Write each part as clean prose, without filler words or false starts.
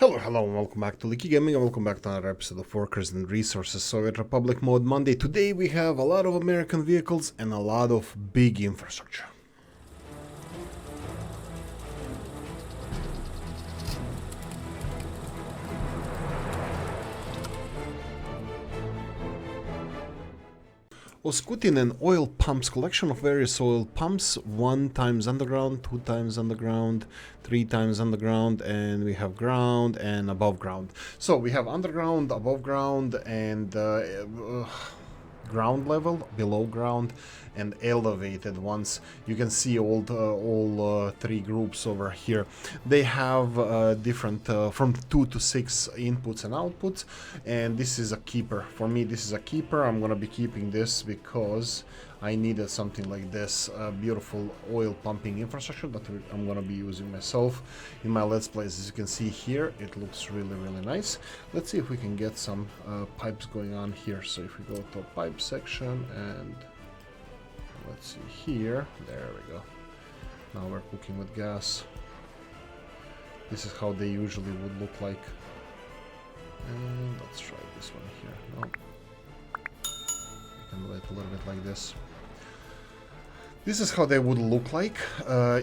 Hello, and welcome back to Oolykee Gaming, and welcome back to another episode of Workers and Resources Soviet Republic Mode Monday. Today we have a lot of American vehicles and a lot of big infrastructure. Oskutin and oil pumps, collection of various oil pumps, 1 times underground, 2 times underground, 3 times underground, and we have ground and above ground. So we have underground, above ground, and ground level, below ground, and elevated ones. You can see all three groups over here. They have different from 2 to 6 inputs and outputs, and this is a keeper. For me, this is a keeper. I'm gonna be keeping this because I needed something like this beautiful oil pumping infrastructure that I'm gonna be using myself in my Let's Plays. As you can see here, it looks really nice. Let's see if we can get some pipes going on here. So if we go to pipe section and let's see here, there we go. Now we're cooking with gas. This is how they usually would look like. And let's try this one here. No, we can do it a little bit like this. This is how they would look like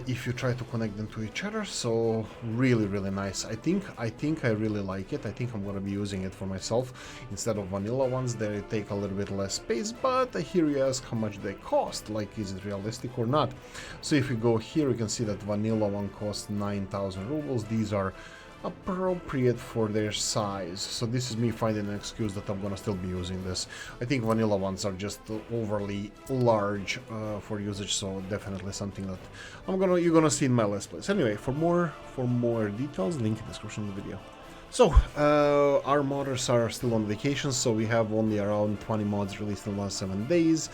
if you try to connect them to each other. So really nice. I think I really like it. I think I'm gonna be using it for myself instead of vanilla ones. They take a little bit less space, but I hear you ask how much they cost. Like, is it realistic or not? So if you go here, you can see that vanilla one costs 9,000 rubles. These are appropriate for their size. So this is me finding an excuse that I'm gonna still be using this. I think vanilla ones are just overly large for usage, so definitely something that you're gonna see in my Let's Plays. Anyway, for more details, link in the description of the video. So our modders are still on vacation, so we have only around 20 mods released in the last 7 days.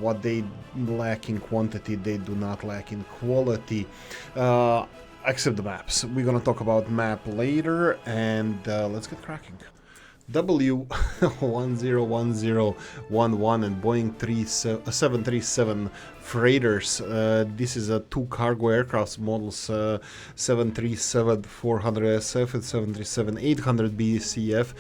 What they lack in quantity, they do not lack in quality. Except the maps. We're gonna talk about map later, and let's get cracking. W101011 and Boeing 737 freighters. This is a 2 cargo aircraft models, 737-400SF and 737-800 BCF,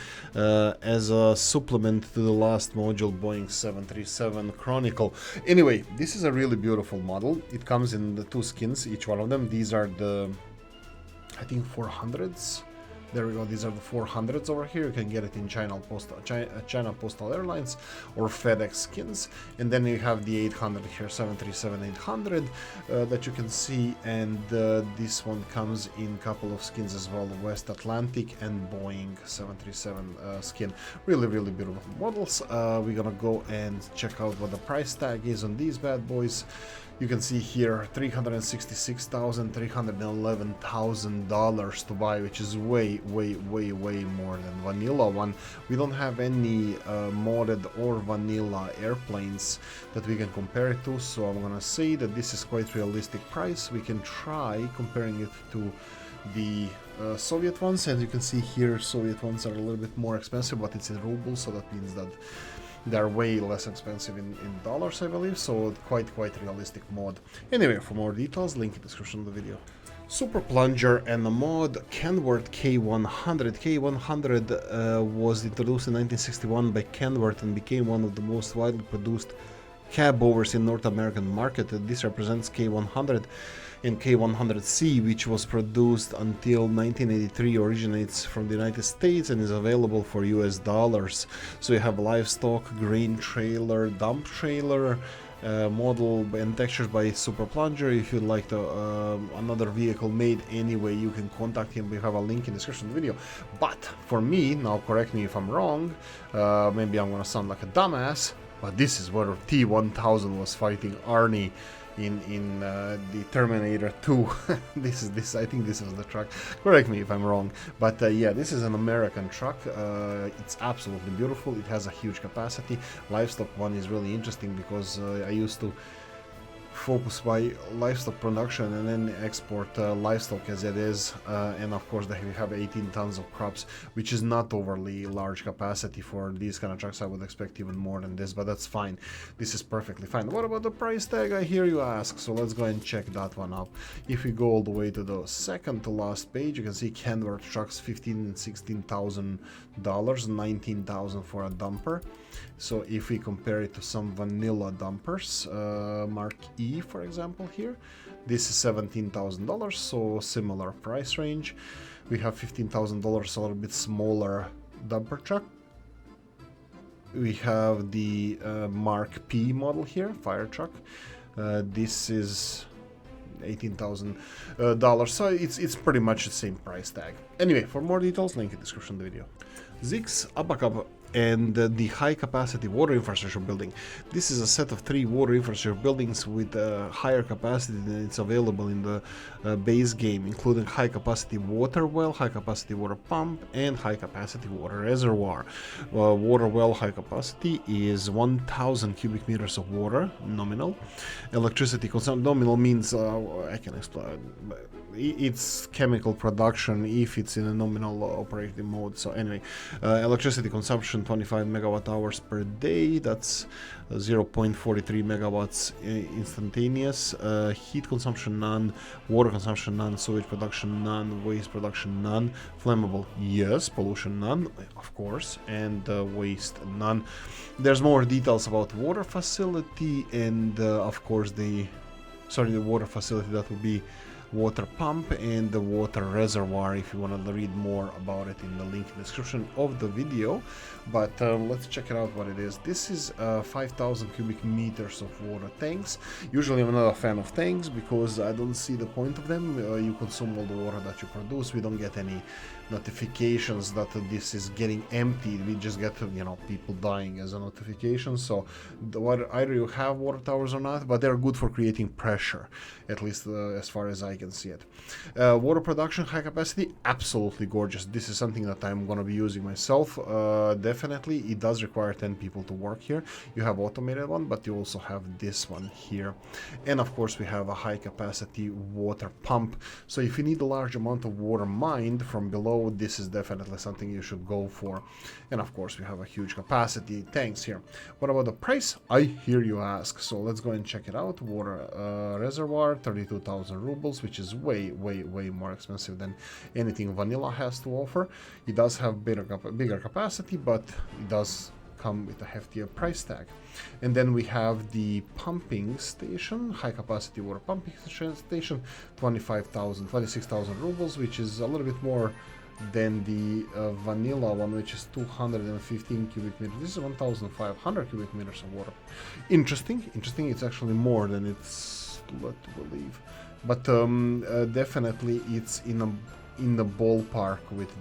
as a supplement to the last module, Boeing 737 Chronicle. Anyway, this is a really beautiful model. It comes in the 2 skins, each one of them. These are the, I think, 400s. There we go, these are the 400s over here. You can get it in China Postal Airlines or FedEx skins. And then you have the 800 here, 737-800 that you can see. And this one comes in a couple of skins as well, West Atlantic and Boeing 737 skin. Really beautiful models. We're gonna go and check out what the price tag is on these bad boys. You can see here $366,000, $311,000 to buy, which is way more than vanilla one. We don't have any modded or vanilla airplanes that we can compare it to, so I'm gonna say that this is quite realistic price. We can try comparing it to the Soviet ones, and you can see here Soviet ones are a little bit more expensive, but it's in rubles, so that means that they're way less expensive in dollars, I believe, so quite realistic mod. Anyway, for more details, link in the description of the video. Super Plunger and the mod Kenworth K100. K100 was introduced in 1961 by Kenworth and became one of the most widely produced cab overs in North American market. This represents K100 and K100C, which was produced until 1983, originates from the United States and is available for US dollars. So you have livestock, grain trailer, dump trailer, model and textures by Super Plunger. If you'd like another vehicle made anyway, you can contact him. We have a link in the description of the video. But for me, now correct me if I'm wrong, maybe I'm gonna sound like a dumbass, but this is where T-1000 was fighting Arnie in the Terminator 2. I think this is the truck. Correct me if I'm wrong, but yeah, this is an American truck. It's absolutely beautiful. It has a huge capacity. Livestock one is really interesting because I used to focus by livestock production and then export livestock as it is, and of course we have 18 tons of crops, which is not overly large capacity for these kind of trucks. I would expect even more than this, but that's fine. This is perfectly fine. What about the price tag, I hear you ask? So let's go and check that one up. If we go all the way to the second to last page, you can see Kenworth trucks, $15,000 and $16,000, $19,000 for a dumper. So if we compare it to some vanilla dumpers, Mark E for example here, this is $17,000, so similar price range. We have $15,000, a little bit smaller dumper truck. We have the Mark P model here, fire truck. This is $18,000, so it's pretty much the same price tag. Anyway, for more details, link in the description of the video. Zix, Abacab, and the high capacity water infrastructure building. This is a set of 3 water infrastructure buildings with higher capacity than it's available in the base game, including high capacity water well, high capacity water pump, and high capacity water reservoir. Water well high capacity is 1,000 cubic meters of water nominal. Electricity consumption nominal means I can explain. It's chemical production if it's in a nominal operating mode. So anyway, electricity consumption 25 megawatt hours per day. That's 0.43 megawatts instantaneous. Heat consumption none, water consumption none, sewage production none, waste production none, flammable yes, pollution none, of course, and waste none. There's more details about water facility and of course the water facility, that would be water pump, and the water reservoir if you want to read more about it in the link in the description of the video. But let's check it out what it is. This is 5,000 cubic meters of water tanks. Usually I'm not a fan of tanks because I don't see the point of them. You consume all the water that you produce. We don't get any notifications that this is getting emptied. We just get, you know, people dying as a notification. So either you have water towers or not, but they're good for creating pressure, at least as far as I can see it. Water production high capacity, absolutely gorgeous. This is something that I'm gonna be using myself. Definitely it does require 10 people to work here. You have automated one, but you also have this one here, and of course we have a high capacity water pump. So if you need a large amount of water mined from below, this is definitely something you should go for. And of course we have a huge capacity tanks here. What about the price, I hear you ask? So let's go and check it out. Water reservoir, 32,000 rubles, which is way more expensive than anything vanilla has to offer. It does have bigger capacity, but it does come with a heftier price tag. And then we have the pumping station, high capacity water pumping station, 26,000 rubles, which is a little bit more than the vanilla one, which is 215 cubic meters. This is 1,500 cubic meters of water. Interesting. It's actually more than it's led to believe, but definitely it's in the ballpark with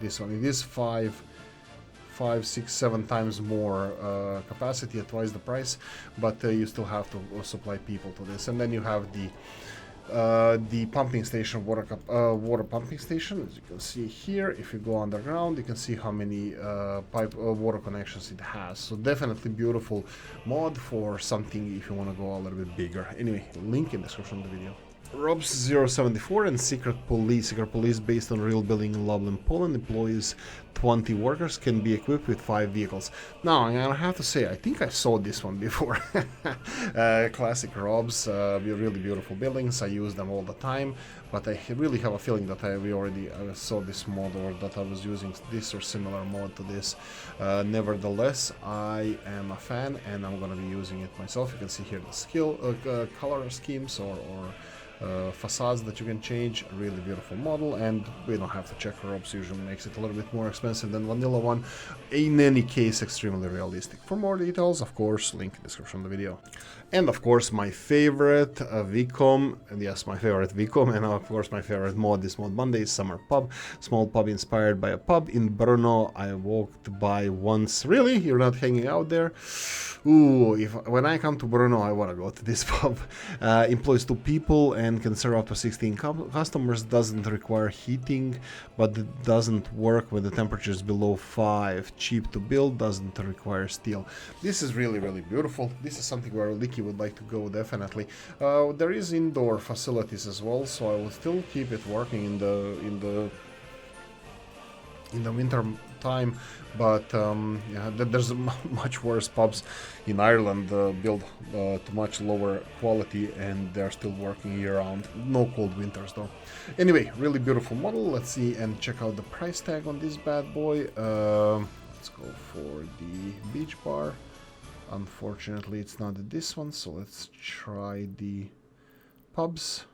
this one. It is 5, 6, 7 times more capacity at twice the price, but you still have to supply people to this. And then you have the pumping station, water pumping station, as you can see here. If you go underground, you can see how many water connections it has. So definitely beautiful mod for something if you want to go a little bit bigger. Anyway, link in the description of the video. Robs 074 and Secret Police. Secret Police, based on real building in Lublin, Poland, employs 20 workers, can be equipped with 5 vehicles. Now, I'm gonna have to say, I think I saw this one before. Classic Robs, really beautiful buildings. I use them all the time, but I really have a feeling that we already saw this mod, or that I was using this or similar mod to this. Nevertheless, I am a fan and I'm gonna be using it myself. You can see here the color schemes or facades that you can change. A really beautiful model, and we don't have to check Robs, usually makes it a little bit more expensive than vanilla one. In any case, extremely realistic. For more details, of course, link in the description of the video. And of course my favorite VCOM, and yes, my favorite VCOM, and of course my favorite mod is Mod Mondays Summer Pub. Small pub inspired by a pub in Brno I walked by once. Really? You're not hanging out there? Ooh, when I come to Brno I wanna go to this pub. Employs 2 people, and can serve up to 16 customers. Doesn't require heating, but it doesn't work when the temperature is below 5. Cheap to build, doesn't require steel. This is really, really beautiful. This is something where Oolykee would like to go, definitely. There is indoor facilities as well, so I will still keep it working in the winter time, but yeah, there's much worse pubs in Ireland built to much lower quality, and they're still working year round. No cold winters though. Anyway, really beautiful model. Let's see and check out the price tag on this bad boy. Let's go for the beach bar. Unfortunately, it's not this one, so let's try the pubs.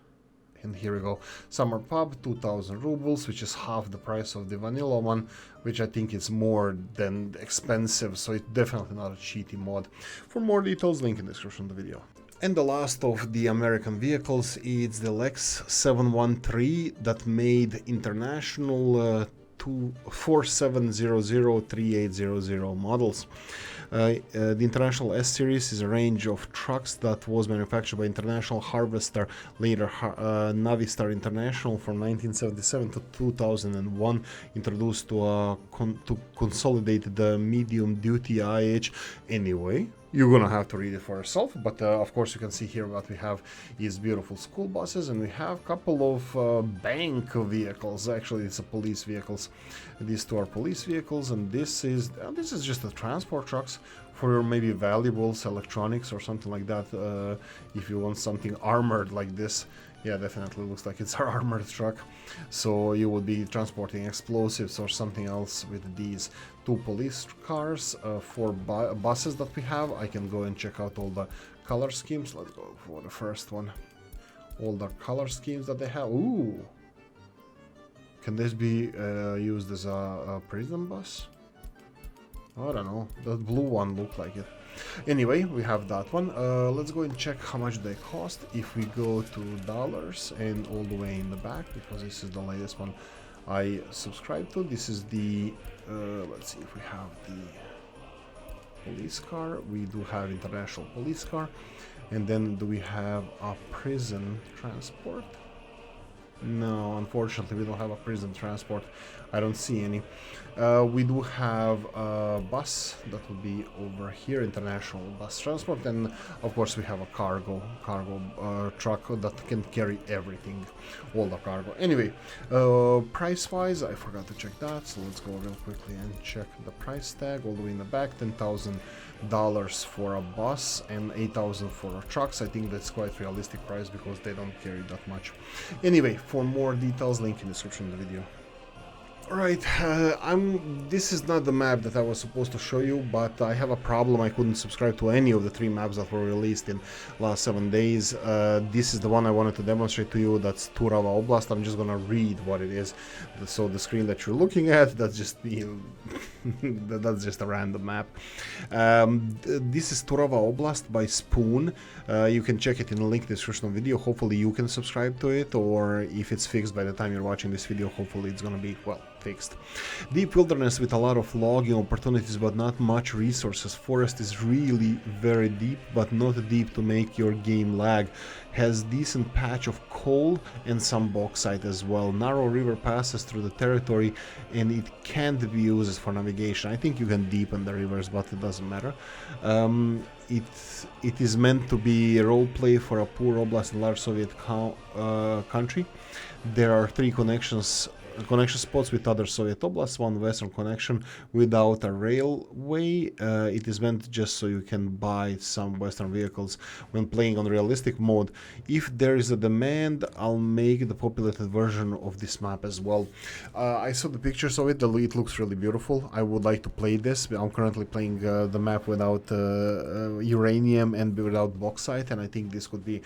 And here we go. Summer pub, 2000 rubles, which is half the price of the vanilla one, which I think is more than expensive, so it's definitely not a cheaty mod. For more details, link in the description of the video. And the last of the American vehicles is the Lex 713 that made international 47003800 models. The International S Series is a range of trucks that was manufactured by International Harvester, later Navistar International, from 1977 to 2001, introduced to consolidate the medium-duty IH. Anyway, you're gonna have to read it for yourself, but of course you can see here what we have is beautiful school buses, and we have a couple of bank vehicles. Actually, it's a police vehicles. These two are police vehicles, and this is just the transport trucks for maybe valuables, electronics, or something like that. If you want something armored like this. Yeah, definitely looks like it's our armored truck. So you would be transporting explosives or something else with these. 2 police cars, 4 buses that we have. I can go and check out all the color schemes. Let's go for the first one. All the color schemes that they have. Ooh! Can this be used as a prison bus? I don't know. The blue one looked like it. Anyway, we have that one. Let's go and check how much they cost. If we go to dollars and all the way in the back, because this is the latest one I subscribe to. This is the let's see if we have the police car. We do have international police car. And then do we have a prison transport? No, unfortunately we don't have a prison transport. I don't see any. We do have a bus that would be over here, international bus transport, and of course we have a cargo truck that can carry everything, all the cargo. Anyway, price wise, I forgot to check that, so let's go real quickly and check the price tag all the way in the back. $10,000 for a bus and $8,000 for trucks. I think that's quite realistic price because they don't carry that much. Anyway, for more details, link in the description of the video. Alright, this is not the map that I was supposed to show you, but I have a problem. I couldn't subscribe to any of the 3 maps that were released in last 7 days. This is the one I wanted to demonstrate to you. That's Taruva Oblast. I'm just gonna read what it is. So the screen that you're looking at, that's just that's just a random map. This is Taruva Oblast by Spoon. You can check it in the link in the description of the video. Hopefully you can subscribe to it, or if it's fixed by the time you're watching this video, hopefully it's gonna be, well, fixed. Deep wilderness with a lot of logging opportunities but not much resources. Forest is really very deep, but not deep to make your game lag. Has decent patch of coal and some bauxite as well. Narrow river passes through the territory and it can't be used for navigation. I think you can deepen the rivers, but it doesn't matter. It is meant to be a role play for a poor oblast in large Soviet country. There are 3 connection spots with other Soviet oblasts, 1 western connection without a railway. It is meant just so you can buy some western vehicles when playing on realistic mode. If there is a demand, I'll make the populated version of this map as well. I saw the pictures of it. It looks really beautiful. I would like to play this. I'm currently playing the map without uranium and without bauxite, and I think this could be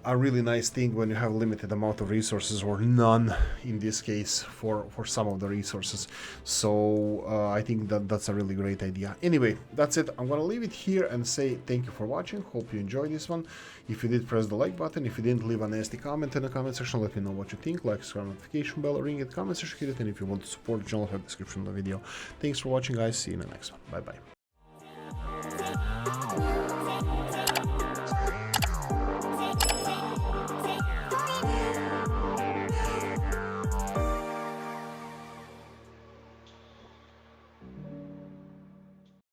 a really nice thing when you have limited amount of resources, or none in this case for some of the resources. So I think that's a really great idea. Anyway, that's it. I'm gonna leave it here and say thank you for watching. Hope you enjoyed this one. If you did, press the like button. If you didn't, leave a nasty comment in the comment section. Let me know what you think. Like, subscribe, notification bell, ring it, comment section, hit it, and if you want to support the channel, have the description of the video. Thanks for watching, guys. See you in the next one. Bye bye.